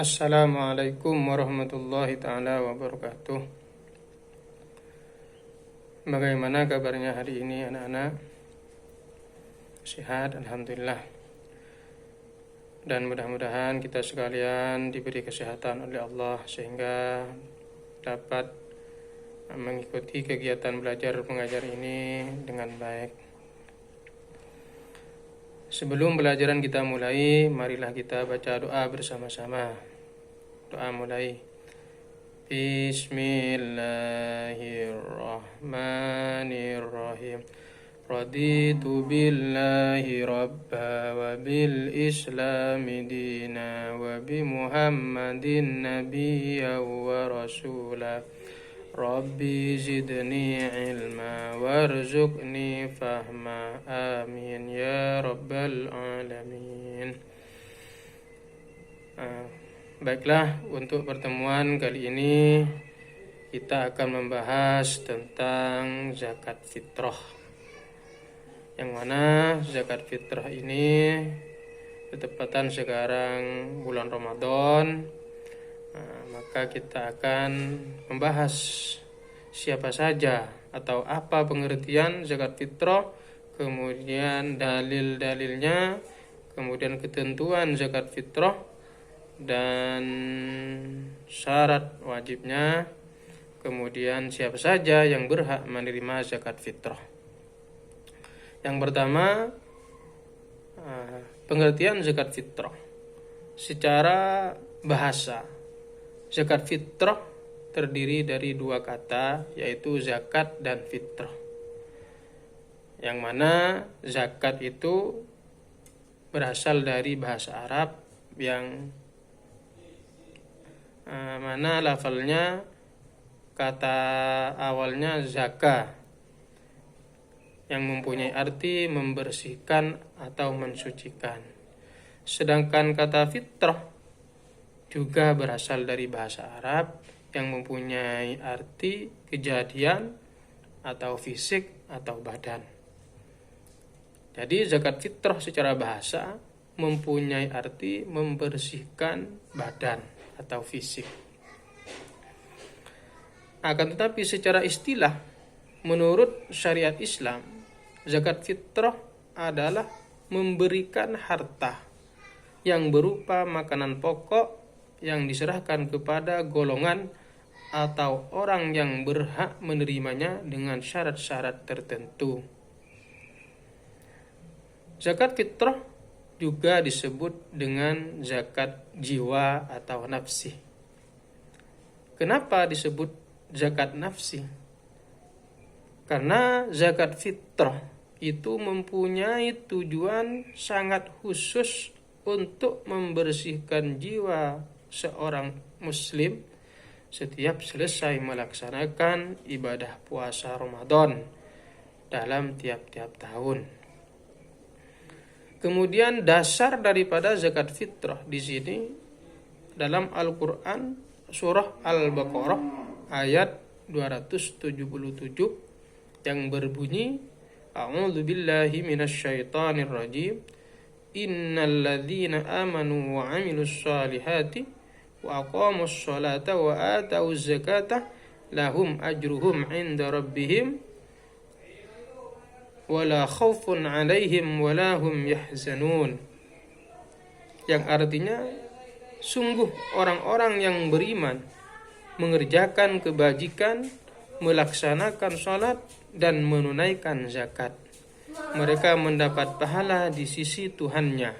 Assalamualaikum warahmatullahi ta'ala wabarakatuh. Bagaimana kabarnya hari ini anak-anak? Sehat, Alhamdulillah. Dan mudah-mudahan kita sekalian diberi kesehatan oleh Allah sehingga dapat mengikuti kegiatan belajar mengajar ini dengan baik. Sebelum pelajaran kita mulai, marilah kita baca doa bersama-sama. Doa mulai. Bismillahirrahmanirrahim. Raditu billahi rabba wa bil islami dina wa bi muhammadin nabiyya wa rasulah. Rabbi zidni ilma warzuqni fahma, amin ya rabbal alamin. Baiklah, untuk pertemuan kali ini kita akan membahas tentang zakat fitrah. Yang mana zakat fitrah ini bertepatan sekarang bulan Ramadan. Maka kita akan membahas siapa saja atau apa pengertian zakat fitrah, kemudian dalil-dalilnya, kemudian ketentuan zakat fitrah dan syarat wajibnya, kemudian siapa saja yang berhak menerima zakat fitrah. Yang pertama, pengertian zakat fitrah secara bahasa. Zakat fitrah terdiri dari dua kata, yaitu zakat dan fitrah. Yang mana zakat itu berasal dari bahasa Arab yang mana lafalnya kata awalnya zaka yang mempunyai arti membersihkan atau mensucikan. Sedangkan kata fitrah juga berasal dari bahasa Arab yang mempunyai arti kejadian atau fisik atau badan. Jadi zakat fitrah secara bahasa mempunyai arti membersihkan badan atau fisik. Akan tetapi secara istilah, menurut syariat Islam, zakat fitrah adalah memberikan harta yang berupa makanan pokok yang diserahkan kepada golongan atau orang yang berhak menerimanya dengan syarat-syarat tertentu. Zakat fitrah juga disebut dengan zakat jiwa atau nafsi. Kenapa disebut zakat nafsi? Karena zakat fitrah itu mempunyai tujuan sangat khusus untuk membersihkan jiwa seorang muslim setiap selesai melaksanakan ibadah puasa Ramadan dalam tiap-tiap tahun. Kemudian dasar daripada zakat fitrah di sini dalam Al-Qur'an surah Al-Baqarah ayat 277 yang berbunyi, A'udzu billahi minasyaitonir rajim. Innal ladzina amanu wa 'amilus shalihati wa aqamus sholata wa atauz zakata lahum ajruhum 'inda rabbihim wala khaufun 'alaihim wala hum yahzanun. Yang artinya, sungguh orang-orang yang beriman mengerjakan kebajikan, melaksanakan salat dan menunaikan zakat, mereka mendapat pahala di sisi Tuhannya.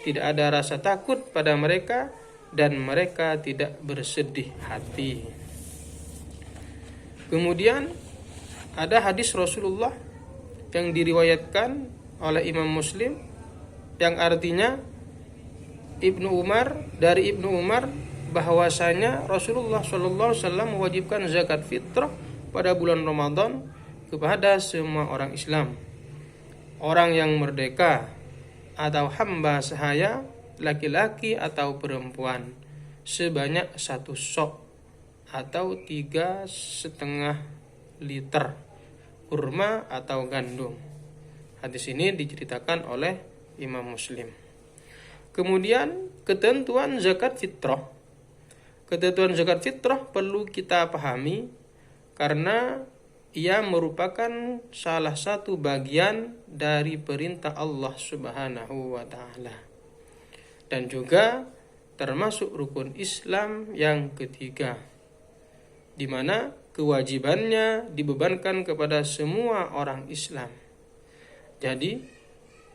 Tidak ada rasa takut pada mereka dan mereka tidak bersedih hati. Kemudian ada hadis Rasulullah yang diriwayatkan oleh Imam Muslim yang artinya dari Ibnu Umar bahwasanya Rasulullah SAW mewajibkan zakat fitrah pada bulan Ramadan kepada semua orang Islam, orang yang merdeka atau hamba sahaya, laki-laki atau perempuan, sebanyak 1 sok atau 3,5 liter kurma atau gandum. Hadis ini diceritakan oleh Imam Muslim. Kemudian ketentuan zakat fitrah. Ketentuan zakat fitrah perlu kita pahami karena ia merupakan salah satu bagian dari perintah Allah Subhanahu wa taala. Dan juga termasuk rukun Islam yang ketiga, di mana kewajibannya dibebankan kepada semua orang Islam. Jadi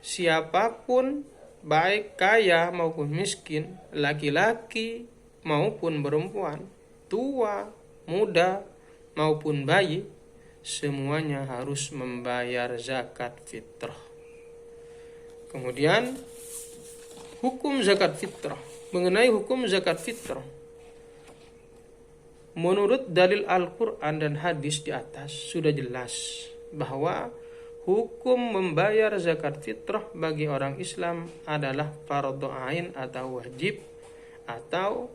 siapapun, baik kaya maupun miskin, laki-laki maupun perempuan, tua, muda maupun bayi, semuanya harus membayar zakat fitrah. Kemudian hukum zakat fitrah. Mengenai hukum zakat fitrah, menurut dalil Al-Quran dan hadis di atas sudah jelas bahwa hukum membayar zakat fitrah bagi orang Islam adalah fardhu ain atau wajib, atau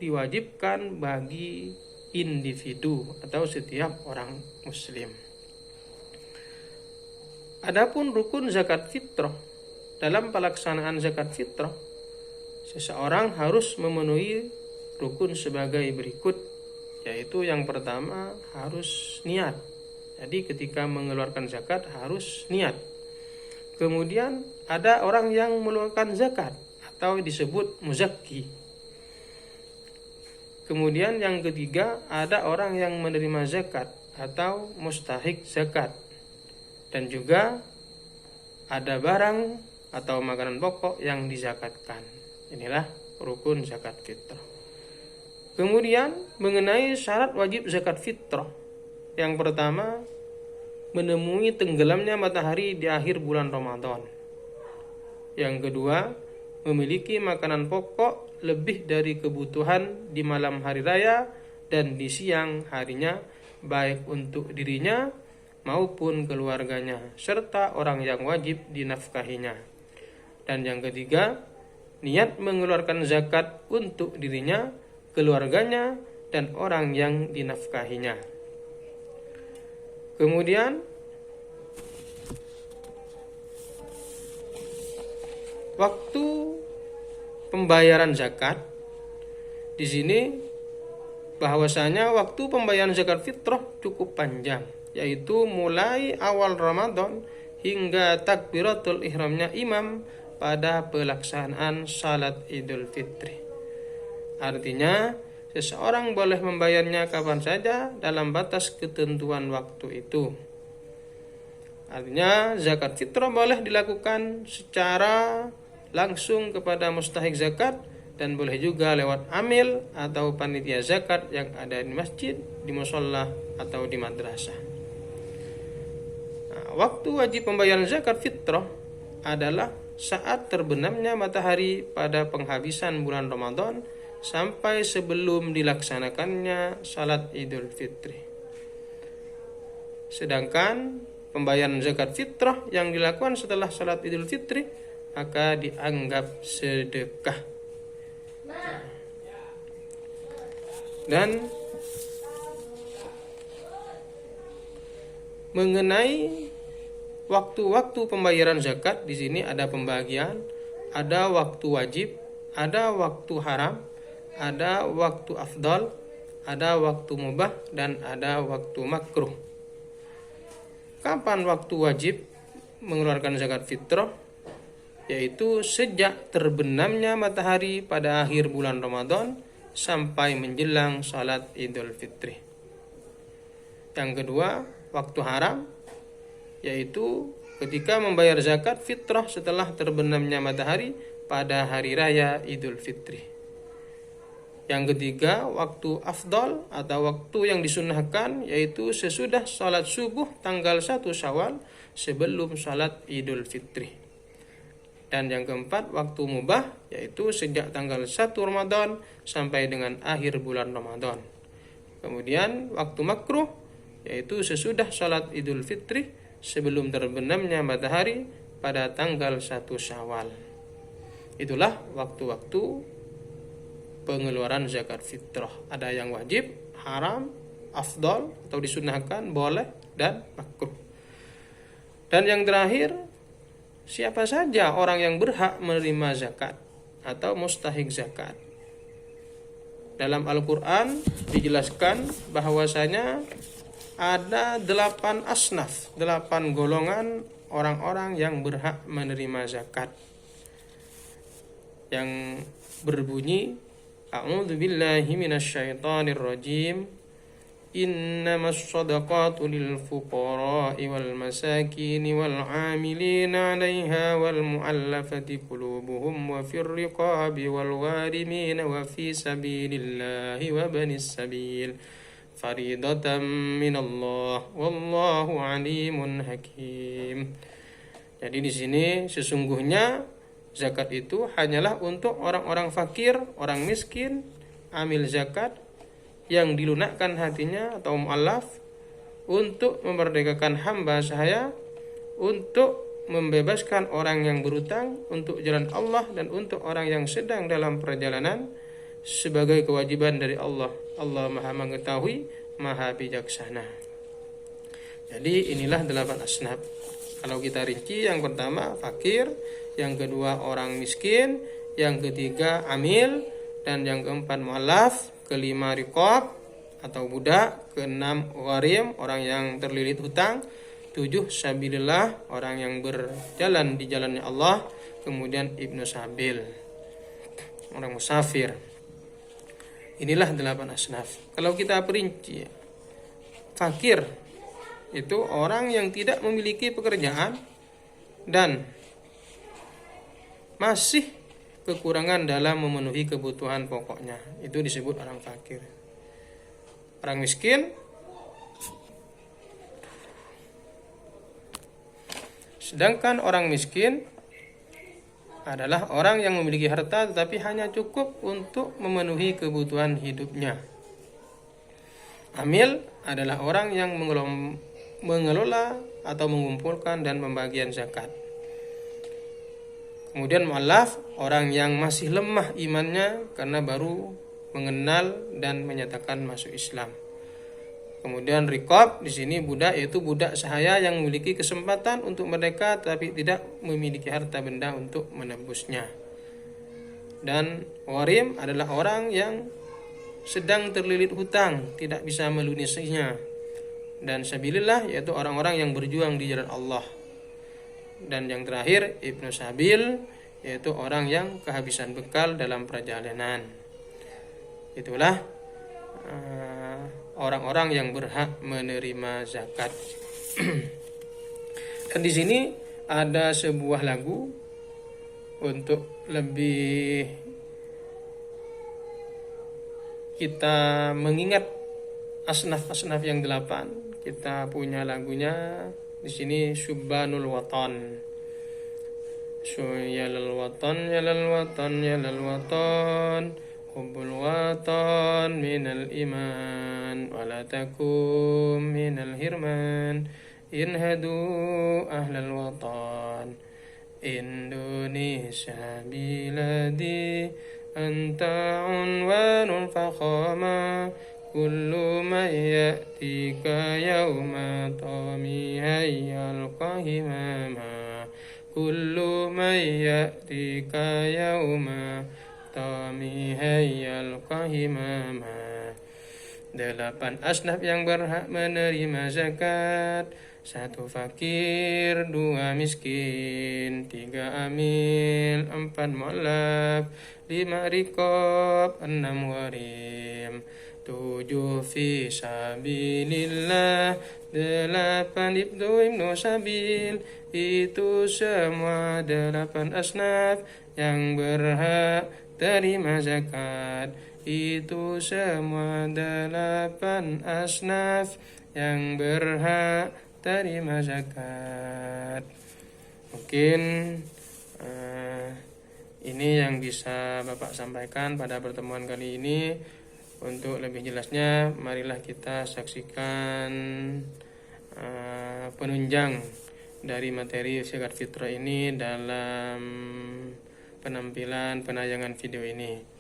diwajibkan bagi individu atau setiap orang muslim. Adapun rukun zakat fitrah, dalam pelaksanaan zakat fitrah seseorang harus memenuhi rukun sebagai berikut, yaitu yang pertama harus niat. Jadi ketika mengeluarkan zakat harus niat. Kemudian ada orang yang mengeluarkan zakat atau disebut muzakki. Kemudian yang ketiga ada orang yang menerima zakat atau mustahik zakat. Dan juga ada barang atau makanan pokok yang dizakatkan. Inilah rukun zakat fitrah. Kemudian mengenai syarat wajib zakat fitrah. Yang pertama, menemui tenggelamnya matahari di akhir bulan Ramadan. Yang kedua, memiliki makanan pokok lebih dari kebutuhan di malam hari raya dan di siang harinya, baik untuk dirinya maupun keluarganya, serta orang yang wajib dinafkahinya. Dan yang ketiga, niat mengeluarkan zakat untuk dirinya, keluarganya, dan orang yang dinafkahinya. Kemudian waktu pembayaran zakat, di sini bahwasanya waktu pembayaran zakat fitrah cukup panjang, yaitu mulai awal Ramadan hingga takbiratul ihramnya imam pada pelaksanaan salat Idul Fitri. Artinya seseorang boleh membayarnya kapan saja dalam batas ketentuan waktu itu. Artinya zakat fitrah boleh dilakukan secara langsung kepada mustahik zakat, dan boleh juga lewat amil atau panitia zakat yang ada di masjid, di musholla, atau di madrasah. Nah, waktu wajib pembayaran zakat fitrah adalah saat terbenamnya matahari pada penghabisan bulan Ramadan sampai sebelum dilaksanakannya salat Idul Fitri. Sedangkan pembayaran zakat fitrah yang dilakukan setelah salat Idul Fitri maka dianggap sedekah. Dan mengenai waktu-waktu pembayaran zakat, di sini ada pembagian, ada waktu wajib, ada waktu haram, ada waktu afdal, ada waktu mubah, dan ada waktu makruh. Kapan waktu wajib mengeluarkan zakat fitrah? Yaitu sejak terbenamnya matahari pada akhir bulan Ramadan sampai menjelang salat Idul Fitri. Yang kedua, waktu haram, yaitu ketika membayar zakat fitrah setelah terbenamnya matahari pada hari raya Idul Fitri. Yang ketiga, waktu afdal atau waktu yang disunnahkan, yaitu sesudah salat subuh tanggal 1 Syawal sebelum salat Idul Fitri. Dan yang keempat, waktu mubah, yaitu sejak tanggal 1 Ramadan sampai dengan akhir bulan Ramadan. Kemudian waktu makruh, yaitu sesudah salat Idul Fitri sebelum terbenamnya matahari pada tanggal 1 Syawal. Itulah waktu-waktu pengeluaran zakat fitrah. Ada yang wajib, haram, afdal atau disunahkan, boleh, dan makruh. Dan yang terakhir, siapa saja orang yang berhak menerima zakat. atau mustahik zakat. Dalam Al-Quran dijelaskan bahwasanya ada 8 asnaf, 8 golongan orang-orang yang berhak menerima zakat, yang berbunyi A'udzu billahi minasyaitonir rajim. Innamas shadaqatu lil fuqara'i wal masakin wal 'amilina 'alaiha wal mu'allafati qulubuhum wa fir riqabi wal gharimin wa fi sabilillahi wa banis sabil faridatan minallah wallahu 'alimun hakim. Jadi di sini sesungguhnya zakat itu hanyalah untuk orang-orang fakir, orang miskin, amil zakat yang dilunakkan hatinya atau mu'allaf, untuk memerdekakan hamba sahaya, untuk membebaskan orang yang berutang untuk jalan Allah, dan untuk orang yang sedang dalam perjalanan, sebagai kewajiban dari Allah. Allah Maha mengetahui, Maha bijaksana. Jadi inilah 8 asnaf. Kalau kita rinci, yang pertama fakir, yang kedua orang miskin, yang ketiga amil, dan yang keempat mu'allaf, kelima riqab atau budak, keenam gharim, orang yang terlilit hutang, 7 sabilillah, orang yang berjalan di jalannya Allah, kemudian ibnu sabil, orang musafir. Inilah 8 asnaf. Kalau kita perinci, fakir itu orang yang tidak memiliki pekerjaan dan masih kekurangan dalam memenuhi kebutuhan pokoknya, itu disebut orang fakir. Orang miskin, sedangkan orang miskin adalah orang yang memiliki harta tetapi hanya cukup untuk memenuhi kebutuhan hidupnya. Amil adalah orang yang mengelola atau mengumpulkan dan membagikan zakat. Kemudian mu'allaf, orang yang masih lemah imannya karena baru mengenal dan menyatakan masuk Islam. Kemudian riqab, di sini budak, yaitu budak sahaya yang memiliki kesempatan untuk merdeka tapi tidak memiliki harta benda untuk menebusnya. Dan gharim adalah orang yang sedang terlilit hutang, tidak bisa melunasinya. Dan sabilillah, yaitu orang-orang yang berjuang di jalan Allah. Dan yang terakhir ibnu sabil, yaitu orang yang kehabisan bekal dalam perjalanan. Itulah orang-orang yang berhak menerima zakat. Dan di sini ada sebuah lagu untuk lebih kita mengingat asnaf-asnaf yang 8. Kita punya lagunya. Di sini Subhanul Watan. Ya lal watan, ya lal watan, ya lal watan, hubbul watan minal iman, wala takum minal hirman, inhadu ahlal watan, Indonesia biladi, anta unwanul fakhama, kullu man ya'tika yawma tami hayyal qahimama, kullu man ya'tika yawma tami hayyal qahimama. 8 asnaf yang berhak menerima zakat: 1 fakir, 2 miskin, 3 amil, 4 mu'allaf, 5 riqab, 6 gharim, 7 fi sabilillah, 8 ibnu sabil. Itu semua 8 asnaf yang berhak terima zakat. Itu semua 8 asnaf yang berhak terima zakat. Mungkin ini yang bisa Bapak sampaikan pada pertemuan kali ini. Untuk lebih jelasnya, marilah kita saksikan penunjang dari materi zakat fitrah ini dalam penampilan penayangan video ini.